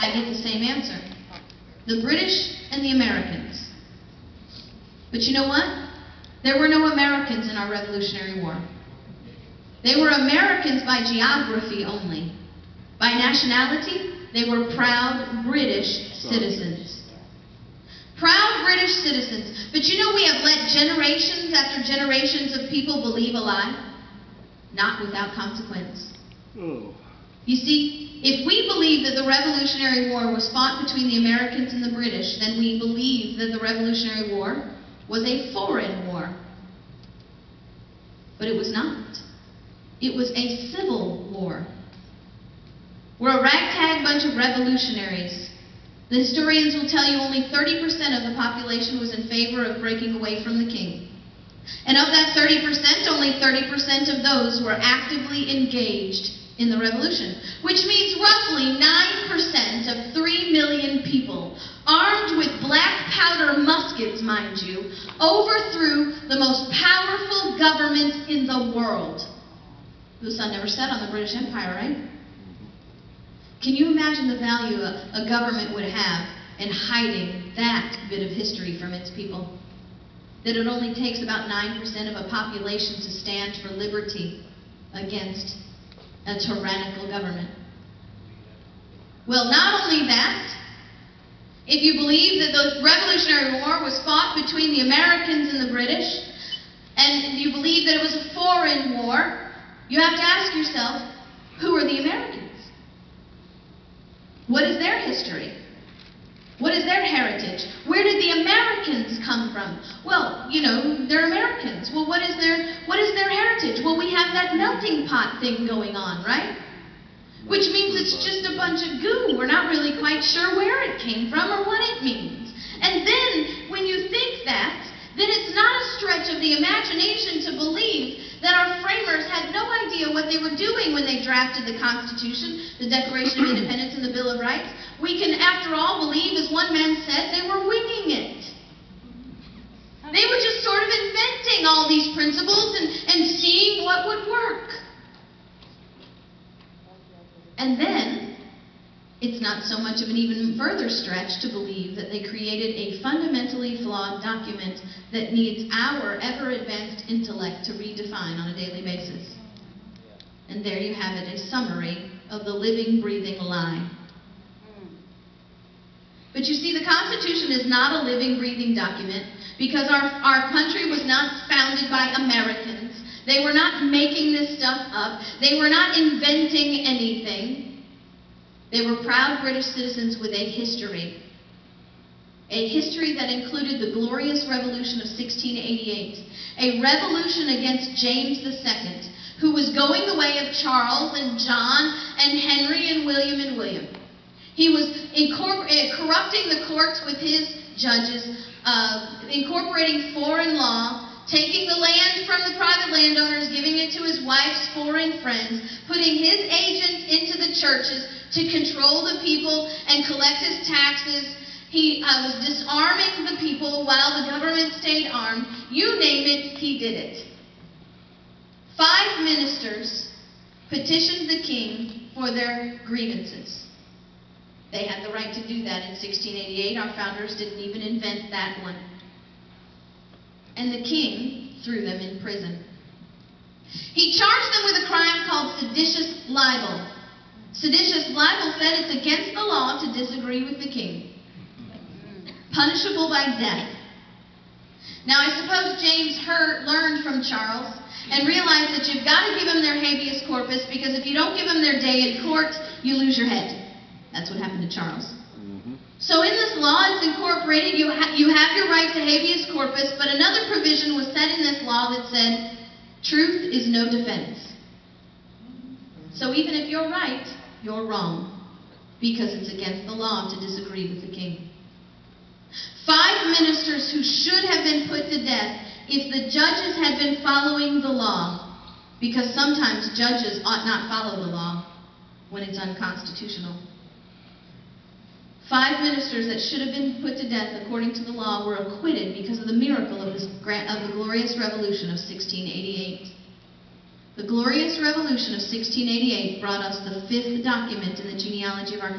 I get the same answer. The British and the Americans. But you know what? There were no Americans in our Revolutionary War. They were Americans by geography only. By nationality, they were proud British citizens. Proud British citizens. But you know we have let generations after generations of people believe a lie? Not without consequence. Oh. You see, if we believe that the Revolutionary War was fought between the Americans and the British, then we believe that the Revolutionary War was a foreign war. But it was not. It was a civil war. We're a ragtag bunch of revolutionaries. The historians will tell you only 30% of the population was in favor of breaking away from the king. And of that 30%, only 30% of those were actively engaged in the revolution, which means roughly 9% of 3 million people, armed with black powder muskets, mind you, overthrew the most powerful government in the world. The sun never set on the British Empire, right? Can you imagine the value a government would have in hiding that bit of history from its people? That it only takes about 9% of a population to stand for liberty against a tyrannical government. Well, not only that, if you believe that the Revolutionary War was fought between the Americans and the British, and you believe that it was a foreign war, you have to ask yourself, who are the Americans? What is their history? What is their heritage? Where did the Americans come from? Well, you know, they're Americans. Well, what is their heritage? Well, we have that melting pot thing going on, right? Which means it's just a bunch of goo. We're not really quite sure where it came from or what it means. And then, when you think that, then it's not a stretch of the imagination to believe that our framers had no idea what they were doing when they drafted the Constitution, the Declaration of Independence, and the Bill of Rights. We can, after all, believe, as one man said, they were winging it. They were just sort of inventing all these principles and seeing what would work. And then, it's not so much of an even further stretch to believe that they created a fundamentally flawed document that needs our ever-advanced intellect to redefine on a daily basis. And there you have it, a summary of the living, breathing lie. But you see, the Constitution is not a living, breathing document because our country was not founded by Americans. They were not making this stuff up. They were not inventing anything. They were proud British citizens with a history that included the glorious Revolution of 1688, a revolution against James II, who was going the way of Charles and John and Henry and William. He was corrupting the courts with his judges, incorporating foreign law, taking the land from the private landowners, giving it to his wife's foreign friends, putting his agents into the churches to control the people and collect his taxes. He was disarming the people while the government stayed armed. You name it, he did it. 5 ministers petitioned the king for their grievances. They had the right to do that in 1688. Our founders didn't even invent that one. And the king threw them in prison. He charged them with a crime called seditious libel. Seditious libel said it's against the law to disagree with the king. Punishable by death. Now, I suppose James learned from Charles and realized that you've got to give them their habeas corpus, because if you don't give them their day in court, you lose your head. That's what happened to Charles. So in this law, it's incorporated, you have your right to habeas corpus, but another provision was set in this law that said, truth is no defense. So even if you're right, you're wrong, because it's against the law to disagree with the king. 5 ministers who should have been put to death if the judges had been following the law, because sometimes judges ought not follow the law when it's unconstitutional. 5 ministers that should have been put to death according to the law were acquitted because of the miracle of the glorious revolution of 1688. The glorious revolution of 1688 brought us the 5th document in the genealogy of our country.